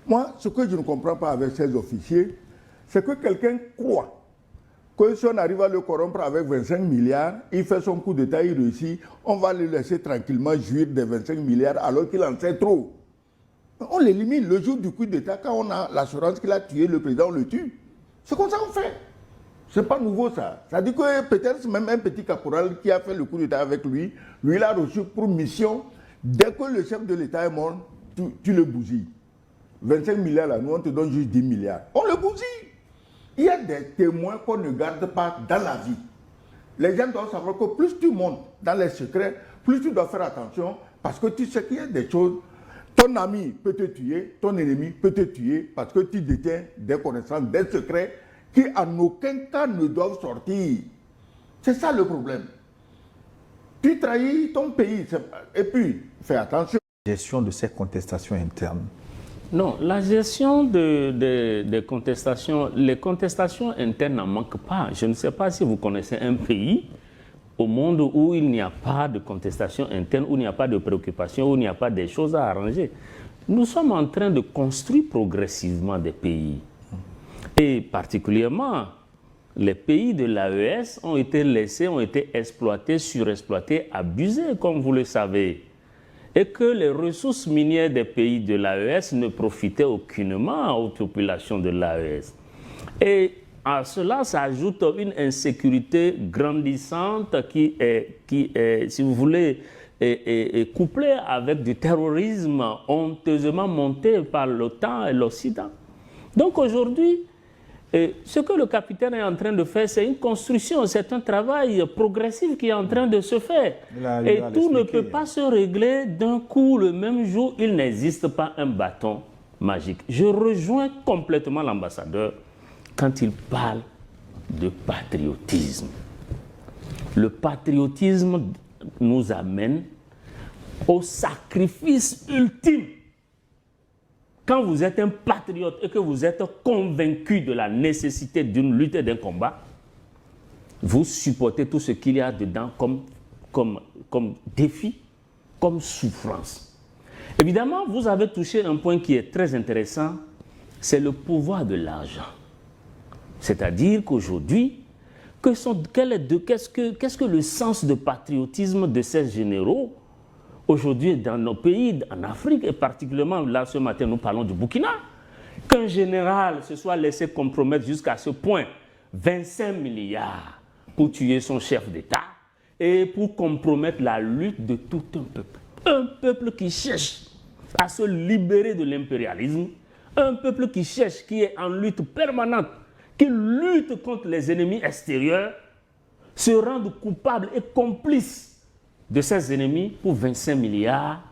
Moi, ce que je ne comprends pas avec ces officiers, c'est que quelqu'un croit que si on arrive à le corrompre avec 25 milliards, il fait son coup d'État, il réussit, on va le laisser tranquillement jouir des 25 milliards alors qu'il en sait trop. On l'élimine le jour du coup d'État, quand on a l'assurance qu'il a tué le président, on le tue. C'est comme ça qu'on fait. C'est pas nouveau ça. Ça dit que peut-être même un petit caporal qui a fait le coup d'État avec lui, lui il a reçu pour mission, dès que le chef de l'État est mort, tu le bousilles. 25 milliards là, nous on te donne juste 10 milliards. On le bousille. Il y a des témoins qu'on ne garde pas dans la vie. Les gens doivent savoir que plus tu montes dans les secrets, plus tu dois faire attention parce que tu sais qu'il y a des choses. Ton ami peut te tuer, ton ennemi peut te tuer parce que tu détiens des connaissances, des secrets qui en aucun cas ne doivent sortir. C'est ça le problème. Tu trahis ton pays et puis fais attention. Gestion de ces contestations internes. Non, la gestion des contestations, les contestations internes n'en manquent pas. Je ne sais pas si vous connaissez un pays au monde où il n'y a pas de contestation interne, où il n'y a pas de préoccupation, où il n'y a pas des choses à arranger. Nous sommes en train de construire progressivement des pays. Et particulièrement, les pays de l'AES ont été laissés, ont été exploités, surexploités, abusés, comme vous le savez. Et que les ressources minières des pays de l'AES ne profitaient aucunement aux populations de l'AES. Et à cela s'ajoute une insécurité grandissante qui est, si vous voulez, couplée avec du terrorisme honteusement monté par l'OTAN et l'Occident. Donc aujourd'hui, ce que le capitaine est en train de faire, c'est une construction, c'est un travail progressif qui est en train de se faire. Et tout ne peut pas se régler d'un coup le même jour. Il n'existe pas un bâton magique. Je rejoins complètement l'ambassadeur quand il parle de patriotisme. Le patriotisme nous amène au sacrifice ultime. Quand vous êtes un patriote et que vous êtes convaincu de la nécessité d'une lutte et d'un combat, vous supportez tout ce qu'il y a dedans comme défi, comme souffrance. Évidemment, vous avez touché un point qui est très intéressant, c'est le pouvoir de l'argent. C'est-à-dire qu'aujourd'hui, qu'est-ce que le sens de patriotisme de ces généraux aujourd'hui, dans nos pays, en Afrique, et particulièrement là ce matin, nous parlons du Burkina, qu'un général se soit laissé compromettre jusqu'à ce point 25 milliards pour tuer son chef d'État et pour compromettre la lutte de tout un peuple. Un peuple qui cherche à se libérer de l'impérialisme, un peuple qui cherche, qui est en lutte permanente, qui lutte contre les ennemis extérieurs, se rendre coupable et complice de ses ennemis pour 25 milliards,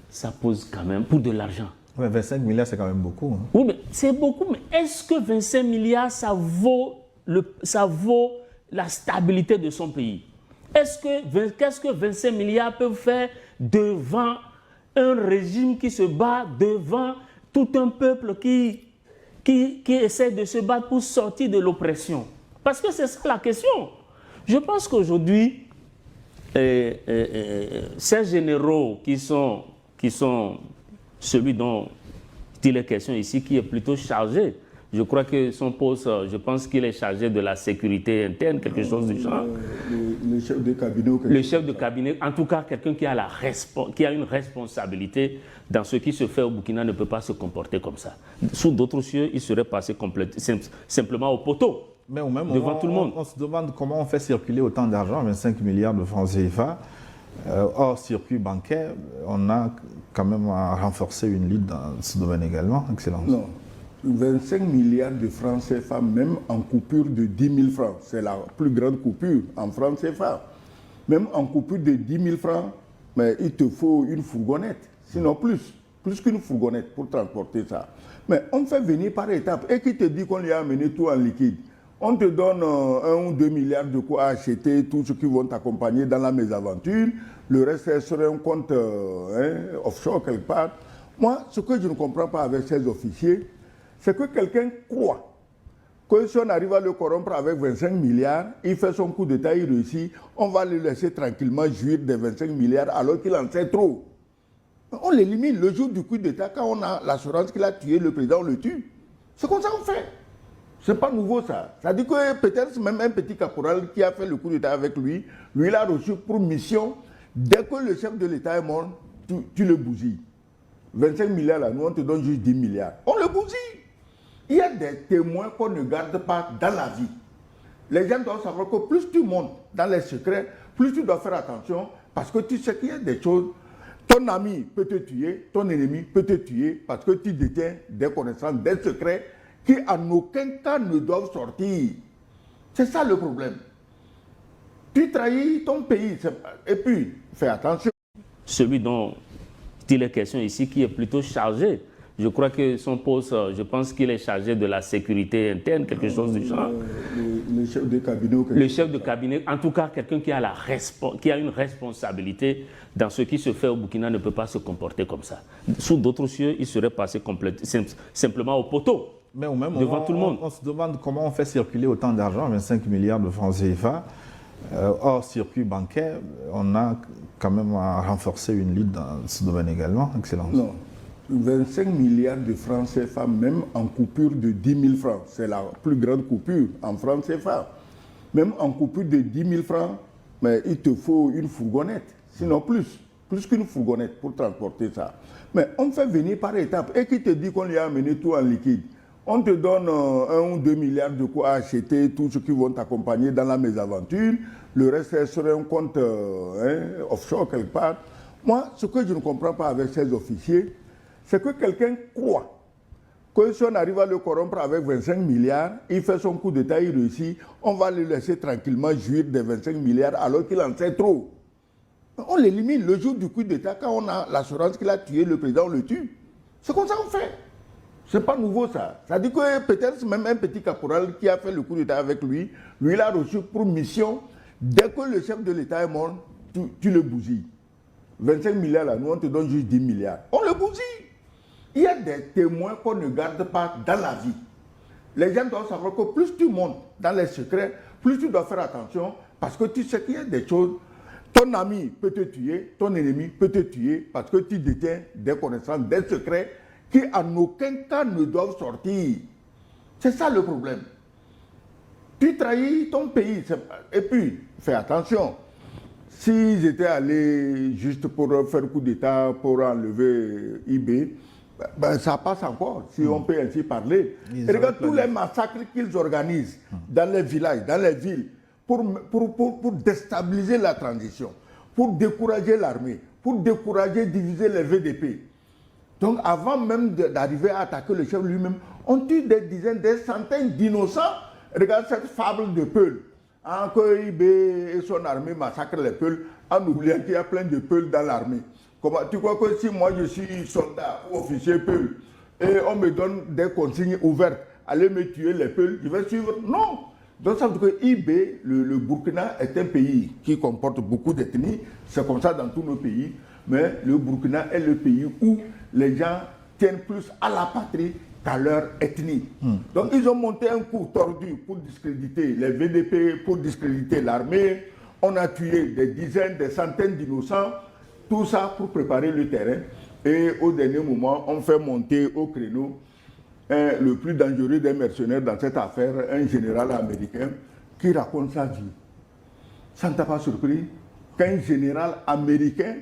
ça pose quand même pour de l'argent. Ouais, 25 milliards, c'est quand même beaucoup. Hein. Oui, mais c'est beaucoup, mais est-ce que 25 milliards, ça vaut la stabilité de son pays? Qu'est-ce que 25 milliards peuvent faire devant un régime qui se bat, devant tout un peuple qui essaie de se battre pour sortir de l'oppression? Parce que c'est ça la question. Je pense qu'aujourd'hui, ces généraux qui sont celui dont il est question ici, qui est plutôt chargé, je crois que son poste, je pense qu'il est chargé de la sécurité interne, quelque chose du genre. Le chef de cabinet. Le chef de cabinet, en tout cas quelqu'un qui a une responsabilité dans ce qui se fait au Burkina ne peut pas se comporter comme ça. Sous d'autres cieux, il serait passé simplement au poteau. Mais au même devant moment, tout le monde. On se demande comment on fait circuler autant d'argent, 25 milliards de francs CFA. Hors circuit bancaire, on a quand même à renforcer une lutte dans ce domaine également. Excellence. Non, 25 milliards de francs CFA, même en coupure de 10 000 francs. C'est la plus grande coupure en francs CFA. Même en coupure de 10 000 francs, mais il te faut une fourgonnette, sinon plus qu'une fourgonnette pour transporter ça. Mais on fait venir par étapes. Et qui te dit qu'on lui a amené tout en liquide? On te donne 1 ou 2 milliards de quoi acheter, tout ce qui vont t'accompagner dans la mésaventure. Le reste est sur un compte offshore quelque part. Moi, ce que je ne comprends pas avec ces officiers, c'est que quelqu'un croit que si on arrive à le corrompre avec 25 milliards, il fait son coup d'État, il réussit, on va le laisser tranquillement jouir des 25 milliards alors qu'il en sait trop. On l'élimine le jour du coup d'État, quand on a l'assurance qu'il a tué le président, on le tue. C'est comme ça qu'on fait. C'est pas nouveau ça. Ça dit que peut-être même un petit caporal qui a fait le coup d'État avec lui, lui l'a reçu pour mission, dès que le chef de l'État est mort, tu le bousilles. 25 milliards là, nous on te donne juste 10 milliards. On le bousille. Il y a des témoins qu'on ne garde pas dans la vie. Les gens doivent savoir que plus tu montes dans les secrets, plus tu dois faire attention, parce que tu sais qu'il y a des choses. Ton ami peut te tuer, ton ennemi peut te tuer, parce que tu détiens des connaissances, des secrets qui en aucun cas ne doivent sortir. C'est ça le problème. Tu trahis ton pays, et puis fais attention. Celui dont il est question ici, qui est plutôt chargé. Je crois que son poste, je pense qu'il est chargé de la sécurité interne, quelque chose du genre. Le chef de cabinet. Le chef de cabinet, en tout cas, quelqu'un qui a une responsabilité dans ce qui se fait au Burkina ne peut pas se comporter comme ça. Sous d'autres cieux, il serait passé simplement au poteau. Mais au même moment, devant tout le monde. On se demande comment on fait circuler autant d'argent, 25 milliards de francs CFA. Hors circuit bancaire, on a quand même renforcé une lutte dans ce domaine également, Excellence. Non. 25 milliards de francs CFA, même en coupure de 10 000 francs. C'est la plus grande coupure en francs CFA. Même en coupure de 10 000 francs, mais il te faut une fourgonnette. Sinon plus qu'une fourgonnette pour transporter ça. Mais on fait venir par étapes. Et qui te dit qu'on lui a amené tout en liquide? On te donne 1 ou 2 milliards de quoi acheter, tout ce qui vont t'accompagner dans la mésaventure. Le reste est sur un compte offshore quelque part. Moi, ce que je ne comprends pas avec ces officiers, c'est que quelqu'un croit que si on arrive à le corrompre avec 25 milliards, il fait son coup d'État, il réussit, on va le laisser tranquillement jouir des 25 milliards alors qu'il en sait trop. On l'élimine le jour du coup d'État, quand on a l'assurance qu'il a tué le président, on le tue. C'est comme ça qu'on fait. C'est pas nouveau ça. Ça dit que peut-être même un petit caporal qui a fait le coup d'État avec lui, lui l'a reçu pour mission, dès que le chef de l'État est mort, tu le bousilles. 25 milliards là, nous on te donne juste 10 milliards. On le bousille. Il y a des témoins qu'on ne garde pas dans la vie. Les gens doivent savoir que plus tu montes dans les secrets, plus tu dois faire attention, parce que tu sais qu'il y a des choses. Ton ami peut te tuer, ton ennemi peut te tuer, parce que tu détiens des connaissances, des secrets qui en aucun cas ne doivent sortir. C'est ça le problème. Tu trahis ton pays. Et puis, fais attention. S'ils étaient allés juste pour faire coup d'État, pour enlever IB, ben, ça passe encore, si on peut ainsi parler. Et regarde tous les massacres qu'ils organisent dans les villages, dans les villes, pour déstabiliser la transition, pour décourager l'armée, pour décourager, diviser les VDP. Donc avant même d'arriver à attaquer le chef lui-même, on tue des dizaines, des centaines d'innocents. Regarde cette fable de Peul. Que IB et son armée massacrent les Peuls, en oubliant qu'il y a plein de Peuls dans l'armée. Tu crois que si moi je suis soldat ou officier Peul et on me donne des consignes ouvertes, allez me tuer les Peuls, je vais suivre? Non. Donc ça veut dire que IB, le Burkina est un pays qui comporte beaucoup d'ethnies, c'est comme ça dans tous nos pays, mais le Burkina est le pays où les gens tiennent plus à la patrie qu'à leur ethnie. Donc ils ont monté un coup tordu pour discréditer les VDP, pour discréditer l'armée. On a tué des dizaines, des centaines d'innocents, tout ça pour préparer le terrain. Et au dernier moment, on fait monter au créneau le plus dangereux des mercenaires dans cette affaire, un général américain qui raconte sa vie. Ça ne t'a pas surpris qu'un général américain,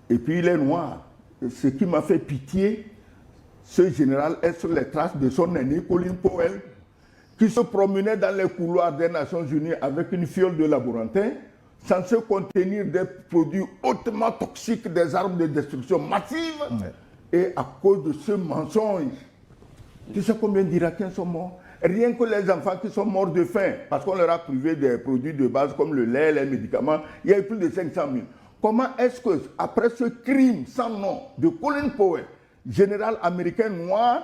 et puis il est noir, ce qui m'a fait pitié, ce général est sur les traces de son aîné, Colin Powell, qui se promenait dans les couloirs des Nations Unies avec une fiole de laborantin, censé contenir des produits hautement toxiques, des armes de destruction massive. Ouais. Et à cause de ce mensonge, tu sais combien d'Irakiens sont morts? Rien que les enfants qui sont morts de faim, parce qu'on leur a privé des produits de base comme le lait, les médicaments, il y a eu plus de 500 000. Comment est-ce que, après ce crime sans nom de Colin Powell, général américain noir,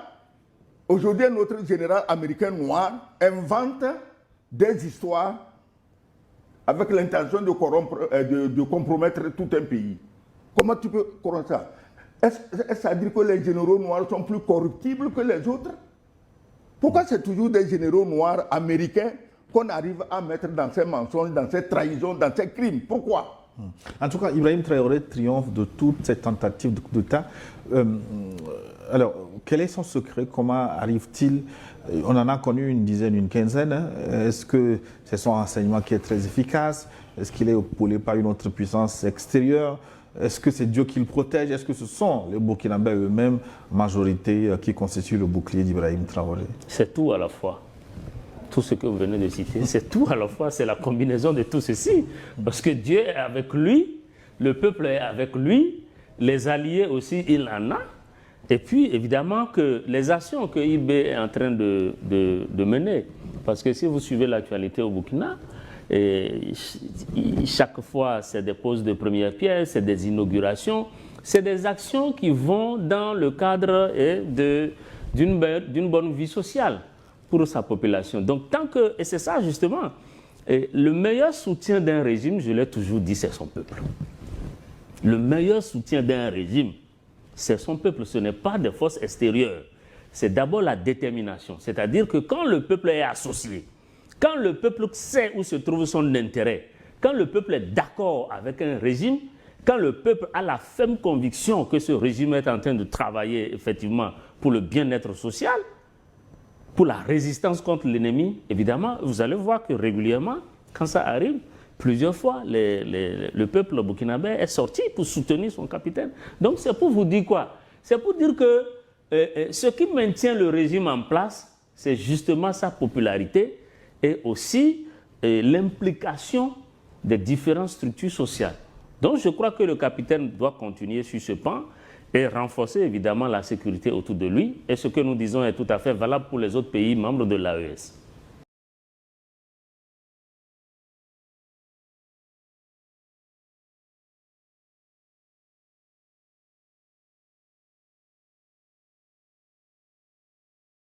aujourd'hui notre général américain noir invente des histoires avec l'intention de compromettre tout un pays? Comment tu peux croire ça? Est-ce à dire que les généraux noirs sont plus corruptibles que les autres? Pourquoi c'est toujours des généraux noirs américains qu'on arrive à mettre dans ces mensonges, dans ces trahisons, dans ces crimes? Pourquoi? En tout cas, Ibrahim Traoré triomphe de toutes ces tentatives de coup d'État. Alors, quel est son secret? Comment arrive-t-il? On en a connu une dizaine, une quinzaine. Est-ce que c'est son renseignement qui est très efficace? Est-ce qu'il est épaulé par une autre puissance extérieure? Est-ce que c'est Dieu qui le protège? Est-ce que ce sont les Burkinabés eux-mêmes, majorité, qui constituent le bouclier d'Ibrahim Traoré? C'est tout à la fois. Tout ce que vous venez de citer, c'est tout à la fois, c'est la combinaison de tout ceci. Parce que Dieu est avec lui, le peuple est avec lui, les alliés aussi, il en a. Et puis, évidemment, que les actions que IB est en train de mener, parce que si vous suivez l'actualité au Burkina, chaque fois, c'est des poses de première pierre, c'est des inaugurations, c'est des actions qui vont dans le cadre d'une bonne vie sociale pour sa population. Donc, et c'est ça justement, le meilleur soutien d'un régime, je l'ai toujours dit, c'est son peuple. Le meilleur soutien d'un régime, c'est son peuple, ce n'est pas des forces extérieures. C'est d'abord la détermination. C'est-à-dire que quand le peuple est associé, quand le peuple sait où se trouve son intérêt, quand le peuple est d'accord avec un régime, quand le peuple a la ferme conviction que ce régime est en train de travailler effectivement pour le bien-être social, pour la résistance contre l'ennemi, évidemment, vous allez voir que régulièrement, quand ça arrive, plusieurs fois, le peuple burkinabé est sorti pour soutenir son capitaine. Donc c'est pour vous dire quoi? C'est pour dire que ce qui maintient le régime en place, c'est justement sa popularité et aussi l'implication des différentes structures sociales. Donc je crois que le capitaine doit continuer sur ce pan et renforcer évidemment la sécurité autour de lui. Et ce que nous disons est tout à fait valable pour les autres pays membres de l'AES.